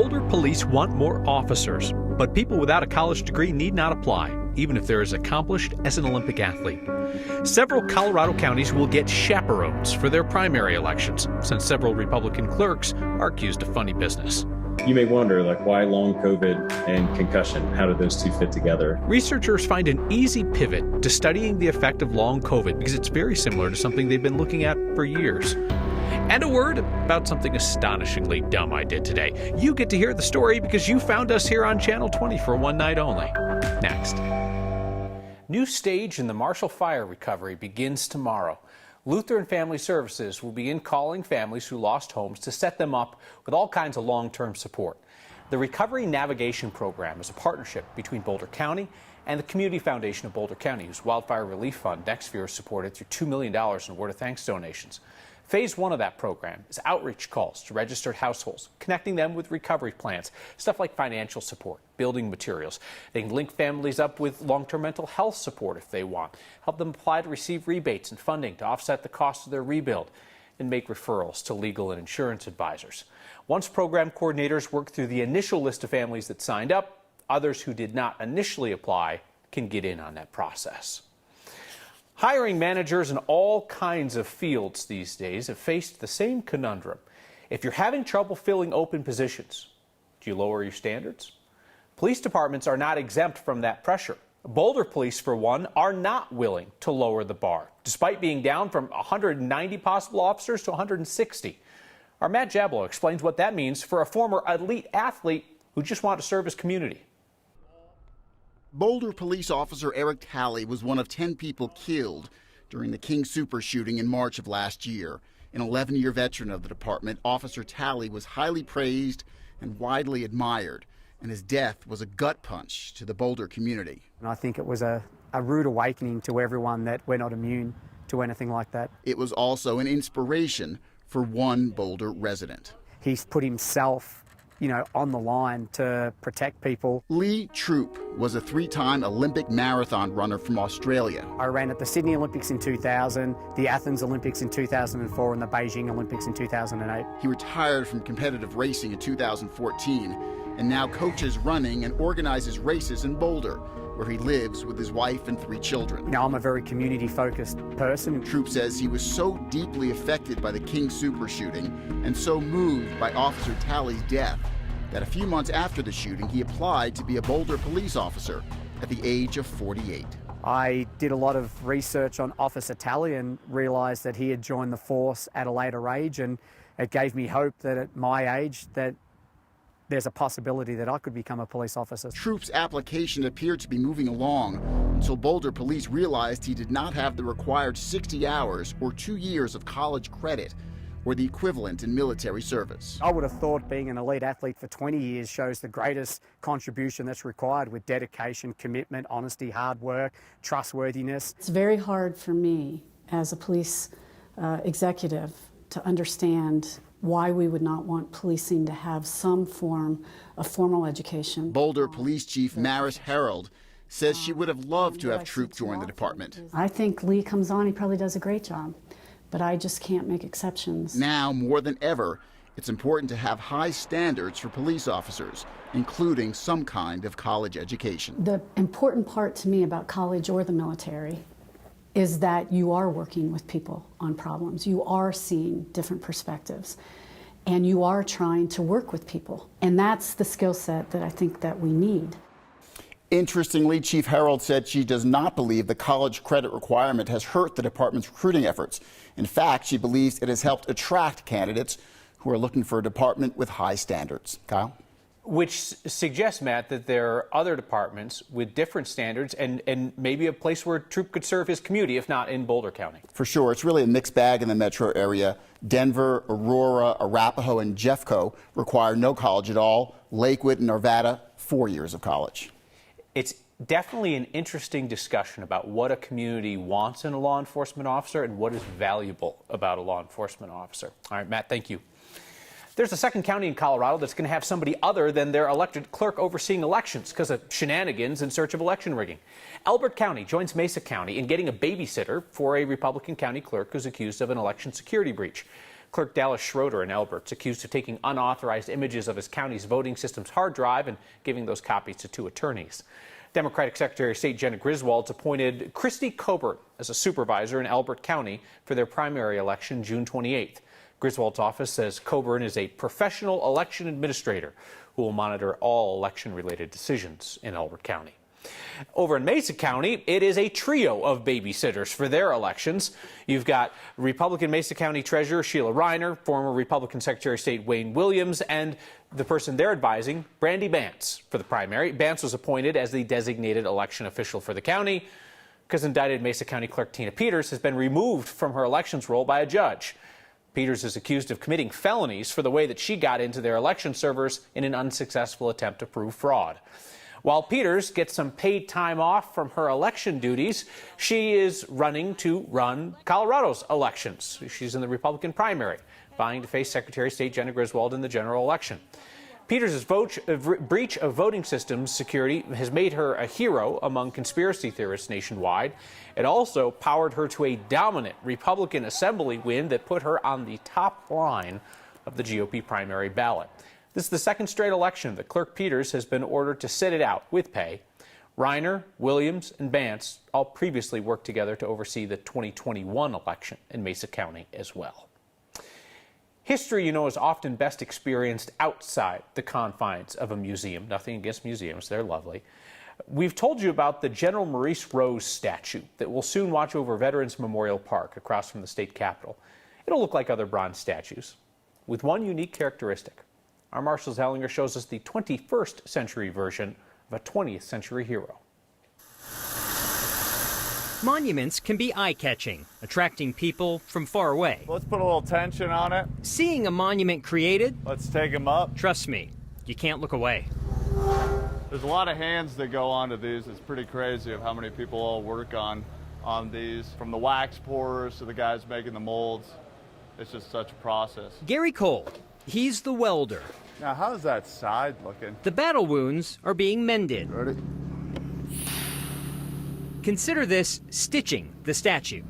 Boulder police want more officers, but people without a college degree need not apply, even if they're as accomplished as an Olympic athlete. Several Colorado counties will get chaperones for their primary elections, since several Republican clerks are accused of funny business. You may wonder, why long COVID and concussion? How do those two fit together? Researchers find an easy pivot to studying the effect of long COVID because it's very similar to something they've been looking at for years. And a word about something astonishingly dumb I did today. You get to hear the story because you found us here on Channel 20 for one night only. Next. New stage in the Marshall Fire recovery begins tomorrow. Lutheran Family Services will begin calling families who lost homes to set them up with all kinds of long-term support. The Recovery Navigation Program is a partnership between Boulder County and the Community Foundation of Boulder County, whose Wildfire Relief Fund next year is supported through $2 million in Word of Thanks donations. Phase 1 of that program is outreach calls to registered households, connecting them with recovery plans, stuff like financial support, building materials. They can link families up with long-term mental health support if they want, help them apply to receive rebates and funding to offset the cost of their rebuild, and make referrals to legal and insurance advisors. Once program coordinators work through the initial list of families that signed up, others who did not initially apply can get in on that process. Hiring managers in all kinds of fields these days have faced the same conundrum. If you're having trouble filling open positions, do you lower your standards? Police departments are not exempt from that pressure. Boulder police, for one, are not willing to lower the bar, despite being down from 190 possible officers to 160. Our Matt Jablow explains what that means for a former elite athlete who just wanted to serve his community. Boulder police officer Eric Talley was one of 10 people killed during the King Super shooting in March of last year. An 11-year veteran of the department, Officer Talley was highly praised and widely admired, and his death was a gut punch to the Boulder community. And I think it was a rude awakening to everyone that we're not immune to anything like that. It was also an inspiration for one Boulder resident. He's put himself on the line to protect people. Lee Troupe was a 3-time Olympic marathon runner from Australia. I ran at the Sydney Olympics in 2000, the Athens Olympics in 2004, and the Beijing Olympics in 2008. He retired from competitive racing in 2014 and now coaches running and organizes races in Boulder, where he lives with his wife and 3 children. I'm a very community-focused person. Troupe says he was so deeply affected by the King Super shooting and so moved by Officer Talley's death that a few months after the shooting, he applied to be a Boulder police officer at the age of 48. I did a lot of research on Officer Talley and realized that he had joined the force at a later age, and it gave me hope that at my age that there's a possibility that I could become a police officer. Troupe's application appeared to be moving along until Boulder police realized he did not have the required 60 hours or 2 years of college credit, or the equivalent in military service. I would have thought being an elite athlete for 20 years shows the greatest contribution that's required with dedication, commitment, honesty, hard work, trustworthiness. It's very hard for me as a police executive to understand why we would not want policing to have some form of formal education. Boulder Police Chief Maris Harold says she would have loved to have Troupe join the department. I think Lee comes on, he probably does a great job, but I just can't make exceptions. Now, more than ever, it's important to have high standards for police officers, including some kind of college education. The important part to me about college or the military is that you are working with people on problems. You are seeing different perspectives, and you are trying to work with people. And that's the skill set that I think that we need. Interestingly, Chief Harold said she does not believe the college credit requirement has hurt the department's recruiting efforts. In fact, she believes it has helped attract candidates who are looking for a department with high standards. Kyle? Which suggests, Matt, that there are other departments with different standards and maybe a place where Troupe could serve his community, if not in Boulder County. For sure. It's really a mixed bag in the metro area. Denver, Aurora, Arapahoe, and Jeffco require no college at all. Lakewood and Arvada, 4 years of college. It's definitely an interesting discussion about what a community wants in a law enforcement officer and what is valuable about a law enforcement officer. All right, Matt, thank you. There's a second county in Colorado that's going to have somebody other than their elected clerk overseeing elections because of shenanigans in search of election rigging. Elbert County joins Mesa County in getting a babysitter for a Republican county clerk who's accused of an election security breach. Clerk Dallas Schroeder in Elbert's accused of taking unauthorized images of his county's voting system's hard drive and giving those copies to 2 attorneys. Democratic Secretary of State Jenna Griswold's appointed Christy Coburn as a supervisor in Elbert County for their primary election June 28th. Griswold's office says Coburn is a professional election administrator who will monitor all election-related decisions in Elbert County. Over in Mesa County, it is a trio of babysitters for their elections. You've got Republican Mesa County Treasurer Sheila Reiner, former Republican Secretary of State Wayne Williams, and the person they're advising, Brandy Bance, for the primary. Bance was appointed as the designated election official for the county because indicted Mesa County Clerk Tina Peters has been removed from her elections role by a judge. Peters is accused of committing felonies for the way that she got into their election servers in an unsuccessful attempt to prove fraud. While Peters gets some paid time off from her election duties, she is running to run Colorado's elections. She's in the Republican primary, vying to face Secretary of State Jenna Griswold in the general election. Peters' breach of voting systems security has made her a hero among conspiracy theorists nationwide. It also powered her to a dominant Republican Assembly win that put her on the top line of the GOP primary ballot. This is the second straight election that Clerk Peters has been ordered to sit it out with pay. Reiner, Williams, and Bance all previously worked together to oversee the 2021 election in Mesa County as well. History, is often best experienced outside the confines of a museum. Nothing against museums, they're lovely. We've told you about the General Maurice Rose statue that will soon watch over Veterans Memorial Park across from the state capitol. It'll look like other bronze statues, with one unique characteristic. Our Marshall Zellinger shows us the 21st century version of a 20th century hero. Monuments can be eye-catching, attracting people from far away. Let's put a little tension on it. Seeing a monument created, Let's take them up. trust me, you can't look away. There's a lot of hands that go onto these. It's pretty crazy of how many people all work on these, from the wax pourers to the guys making the molds. It's just such a process. Gary Cole, he's the welder. Now, how's that side looking? The battle wounds are being mended. Ready? Consider this stitching the statue.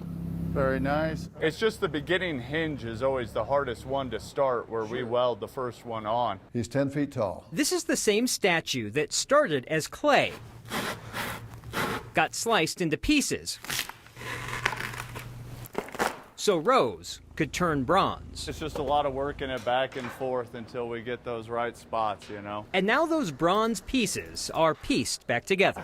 Very nice. It's just the beginning hinge is always the hardest one to start, where we weld the first one on. He's 10 feet tall. This is the same statue that started as clay, got sliced into pieces, so Rose could turn bronze. It's just a lot of working it back and forth until we get those right spots, And now those bronze pieces are pieced back together.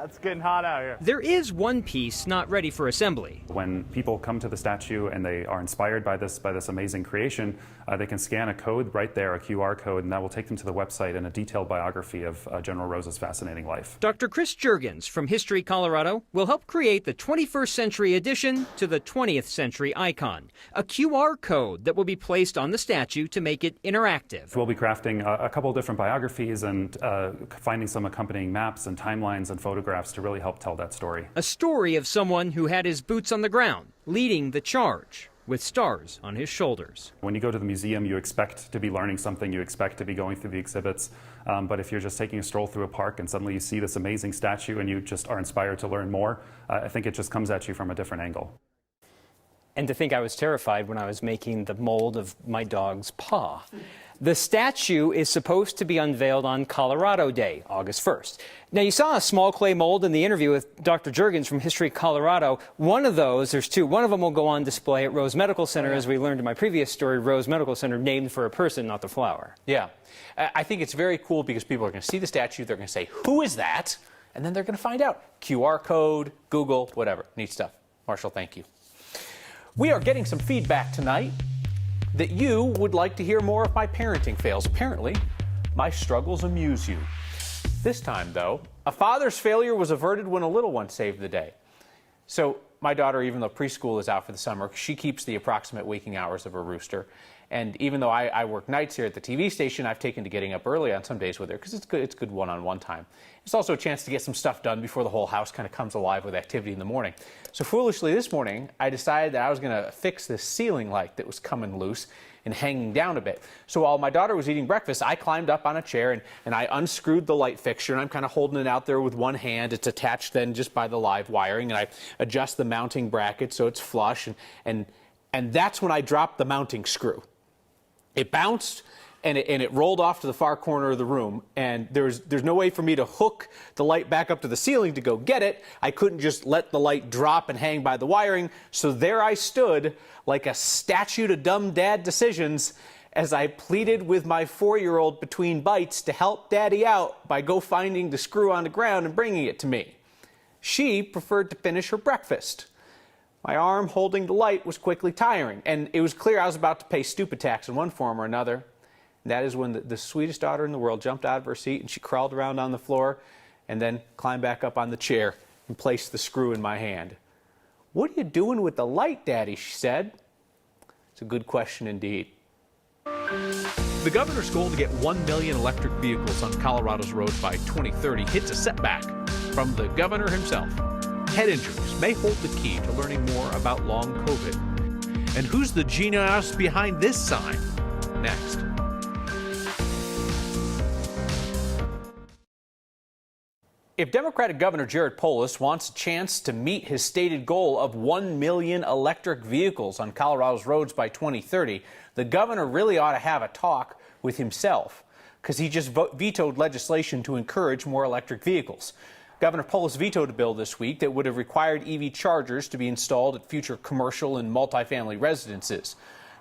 It's getting hot out here. There is one piece not ready for assembly. When people come to the statue and they are inspired by this amazing creation, they can scan a code right there, a QR code, and that will take them to the website and a detailed biography of General Rose's fascinating life. Dr. Chris Juergens from History Colorado will help create the 21st century addition to the 20th century icon, a QR code that will be placed on the statue to make it interactive. We'll be crafting a couple different biographies and finding some accompanying maps and timelines and photographs to really help tell that story. A story of someone who had his boots on the ground, leading the charge, with stars on his shoulders. When you go to the museum, you expect to be learning something, you expect to be going through the exhibits, but if you're just taking a stroll through a park and suddenly you see this amazing statue and you just are inspired to learn more, I think it just comes at you from a different angle. And to think I was terrified when I was making the mold of my dog's paw. The statue is supposed to be unveiled on Colorado Day, August 1st. Now, you saw a small clay mold in the interview with Dr. Juergens from History Colorado. One of those, there's two, one of them will go on display at Rose Medical Center, as we learned in my previous story, Rose Medical Center, named for a person, not the flower. Yeah. I think it's very cool because people are going to see the statue, they're going to say, who is that? And then they're going to find out. QR code, Google, whatever. Neat stuff. Marshall, thank you. We are getting some feedback tonight that you would like to hear more of my parenting fails. Apparently, my struggles amuse you. This time, though, a father's failure was averted when a little one saved the day. So my daughter, even though preschool is out for the summer, she keeps the approximate waking hours of her rooster. And even though I work nights here at the TV station, I've taken to getting up early on some days with her because it's good one-on-one time. It's also a chance to get some stuff done before the whole house kind of comes alive with activity in the morning. So foolishly this morning, I decided that I was going to fix this ceiling light that was coming loose and hanging down a bit. So while my daughter was eating breakfast, I climbed up on a chair and I unscrewed the light fixture, and I'm kind of holding it out there with one hand. It's attached then just by the live wiring, and I adjust the mounting bracket so it's flush, and And that's when I dropped the mounting screw. It bounced and it rolled off to the far corner of the room, and there's no way for me to hook the light back up to the ceiling to go get it. I couldn't just let the light drop and hang by the wiring, so there I stood like a statue to dumb dad decisions as I pleaded with my 4-year-old between bites to help Daddy out by go finding the screw on the ground and bringing it to me. She preferred to finish her breakfast. My arm holding the light was quickly tiring, and it was clear I was about to pay stupid tax in one form or another. And that is when the sweetest daughter in the world jumped out of her seat and she crawled around on the floor and then climbed back up on the chair and placed the screw in my hand. "What are you doing with the light, Daddy?" she said. It's a good question indeed. The governor's goal to get 1 million electric vehicles on Colorado's roads by 2030 hits a setback from the governor himself. Head injuries may hold the key to learning more about long COVID. And who's the genius behind this sign? Next. If Democratic Governor Jared Polis wants a chance to meet his stated goal of 1 million electric vehicles on Colorado's roads by 2030, the governor really ought to have a talk with himself, because he just vetoed legislation to encourage more electric vehicles. Governor Polis vetoed a bill this week that would have required EV chargers to be installed at future commercial and multifamily residences.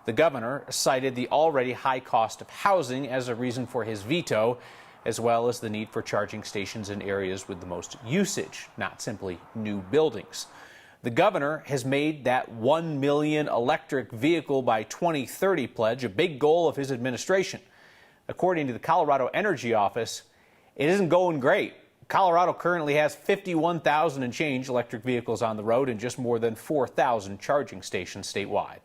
The governor cited the already high cost of housing as a reason for his veto, as well as the need for charging stations in areas with the most usage, not simply new buildings. The governor has made that 1 million electric vehicle by 2030 pledge a big goal of his administration. According to the Colorado Energy Office, it isn't going great. Colorado currently has 51,000 and change electric vehicles on the road and just more than 4,000 charging stations statewide.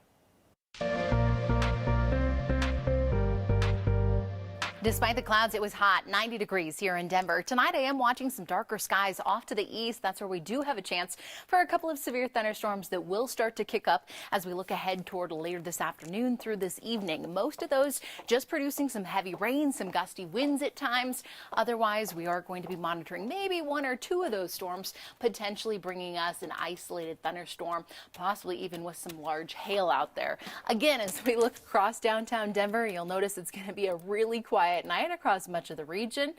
Despite the clouds, it was hot, 90 degrees here in Denver. Tonight, I am watching some darker skies off to the east. That's where we do have a chance for a couple of severe thunderstorms that will start to kick up as we look ahead toward later this afternoon through this evening. Most of those just producing some heavy rain, some gusty winds at times. Otherwise, we are going to be monitoring maybe 1 or 2 of those storms, potentially bringing us an isolated thunderstorm, possibly even with some large hail out there. Again, as we look across downtown Denver, you'll notice it's going to be a really quiet night across much of the region.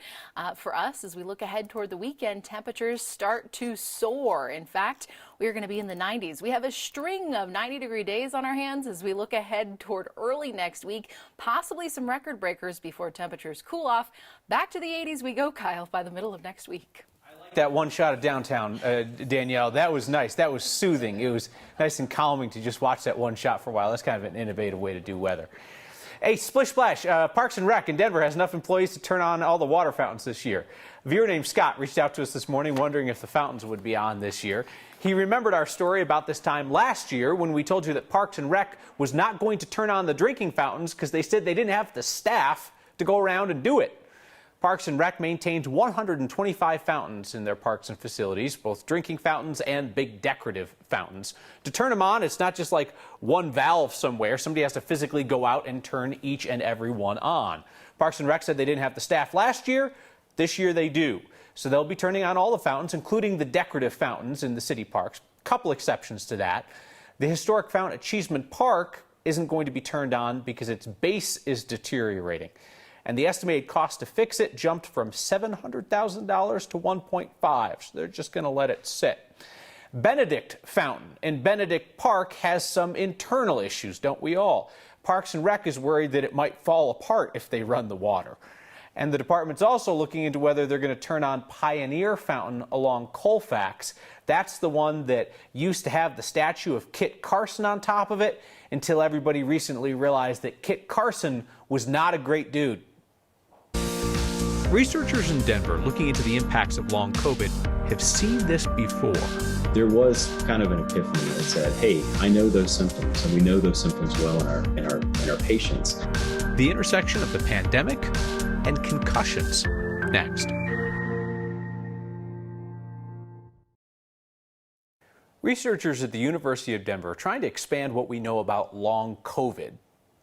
For us, as we look ahead toward the weekend, temperatures start to soar. In fact, we are going to be in the 90s. We have a string of 90-degree days on our hands as we look ahead toward early next week, possibly some record breakers before temperatures cool off. Back to the 80s we go, Kyle, by the middle of next week. That one shot of downtown, Danielle, that was nice. That was soothing. It was nice and calming to just watch that one shot for a while. That's kind of an innovative way to do weather. Hey, splish splash, Parks and Rec in Denver has enough employees to turn on all the water fountains this year. A viewer named Scott reached out to us this morning wondering if the fountains would be on this year. He remembered our story about this time last year when we told you that Parks and Rec was not going to turn on the drinking fountains because they said they didn't have the staff to go around and do it. Parks and Rec maintains 125 fountains in their parks and facilities, both drinking fountains and big decorative fountains. To turn them on, it's not just like one valve somewhere. Somebody has to physically go out and turn each and every one on. Parks and Rec said they didn't have the staff last year. This year they do. So they'll be turning on all the fountains, including the decorative fountains in the city parks. A couple exceptions to that. The historic fountain at Cheeseman Park isn't going to be turned on because its base is deteriorating. And the estimated cost to fix it jumped from $700,000 to $1.5, so they're just going to let it sit. Benedict Fountain in Benedict Park has some internal issues, don't we all? Parks and Rec is worried that it might fall apart if they run the water. And the department's also looking into whether they're going to turn on Pioneer Fountain along Colfax. That's the one that used to have the statue of Kit Carson on top of it until everybody recently realized that Kit Carson was not a great dude. Researchers in Denver looking into the impacts of long COVID have seen this before. There was kind of an epiphany that said, hey, I know those symptoms, and we know those symptoms well in our patients. The intersection of the pandemic and concussions. Next. Researchers at the University of Denver are trying to expand what we know about long COVID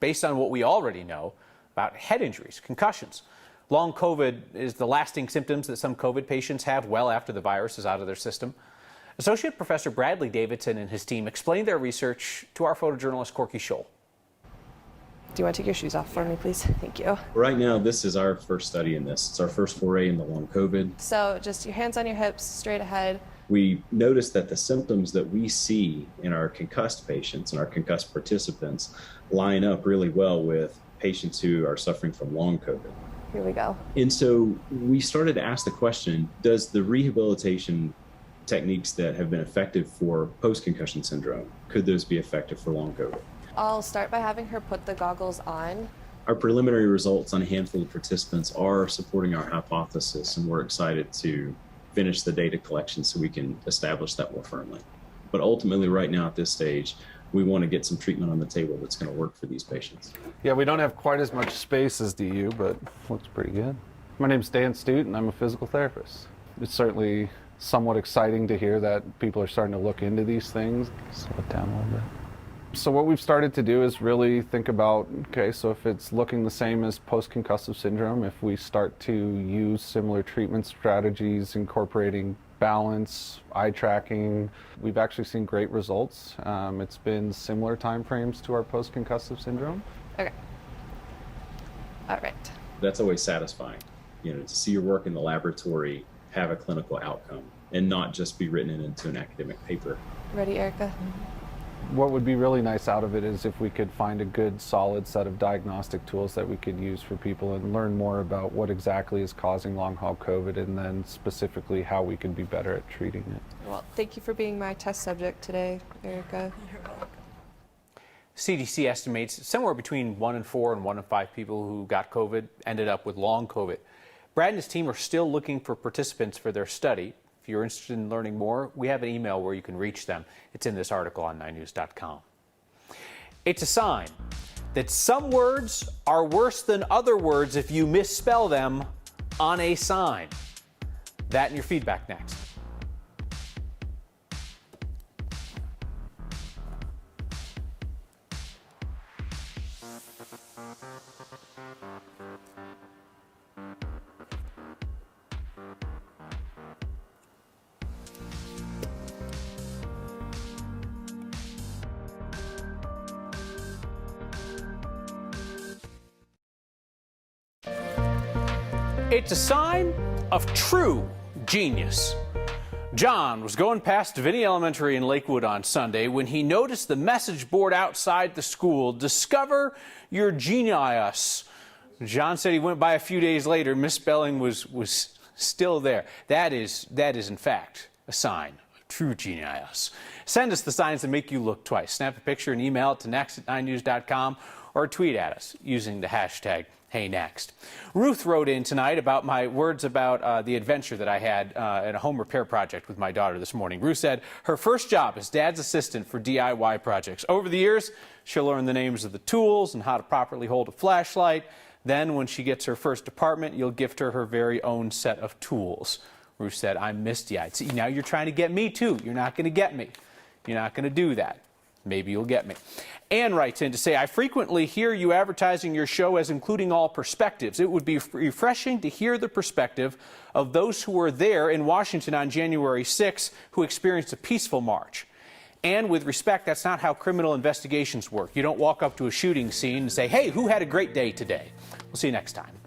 based on what we already know about head injuries, concussions. Long COVID is the lasting symptoms that some COVID patients have well after the virus is out of their system. Associate Professor Bradley Davidson and his team explained their research to our photojournalist Corky Scholl. Do you want to take your shoes off for me, please? Thank you. Right now, this is our first study in this. It's our first foray into long COVID. So just your hands on your hips, straight ahead. We noticed that the symptoms that we see in our concussed patients and our concussed participants line up really well with patients who are suffering from long COVID. Here we go. And so we started to ask the question, does the rehabilitation techniques that have been effective for post-concussion syndrome, could those be effective for long COVID? I'll start by having her put the goggles on. Our preliminary results on a handful of participants are supporting our hypothesis, and we're excited to finish the data collection so we can establish that more firmly. But ultimately, right now at this stage, we want to get some treatment on the table that's going to work for these patients. Yeah, we don't have quite as much space as do you, but looks pretty good. My name's Dan Stute, and I'm a physical therapist. It's certainly somewhat exciting to hear that people are starting to look into these things. Slow it down a little bit. So what we've started to do is really think about, okay, so if it's looking the same as post-concussive syndrome, if we start to use similar treatment strategies incorporating balance, eye tracking, we've actually seen great results. It's been similar timeframes to our post-concussive syndrome. Okay. All right. That's always satisfying, to see your work in the laboratory have a clinical outcome and not just be written into an academic paper. Ready, Erica? What would be really nice out of it is if we could find a good solid set of diagnostic tools that we could use for people and learn more about what exactly is causing long haul COVID, and then specifically how we could be better at treating it. Well, thank you for being my test subject today, Erica. You're welcome. CDC estimates somewhere between 1 in 4 and 1 in 5 people who got COVID ended up with long COVID. Brad and his team are still looking for participants for their study. If you're interested in learning more, we have an email where you can reach them. It's in this article on 9news.com. It's a sign that some words are worse than other words if you misspell them on a sign. That and your feedback next. It's a sign of true genius. John was going past Vinnie Elementary in Lakewood on Sunday when he noticed the message board outside the school, "Discover your genius." John said he went by a few days later, misspelling was still there. That is in fact a sign of true genius. Send us the signs that make you look twice. Snap a picture and email it to next@9news.com or tweet at us using the hashtag #HeyNext. Ruth wrote in tonight about my words about the adventure that I had at a home repair project with my daughter this morning. Ruth said her first job is dad's assistant for DIY projects. Over the years, she'll learn the names of the tools and how to properly hold a flashlight. Then when she gets her first apartment, you'll gift her her very own set of tools. Ruth said, I missed you. See, now you're trying to get me too. You're not going to get me. You're not going to do that. Maybe you'll get me. Ann writes in to say, I frequently hear you advertising your show as including all perspectives. It would be refreshing to hear the perspective of those who were there in Washington on January 6th who experienced a peaceful march. And with respect, that's not how criminal investigations work. You don't walk up to a shooting scene and say, hey, who had a great day today? We'll see you next time.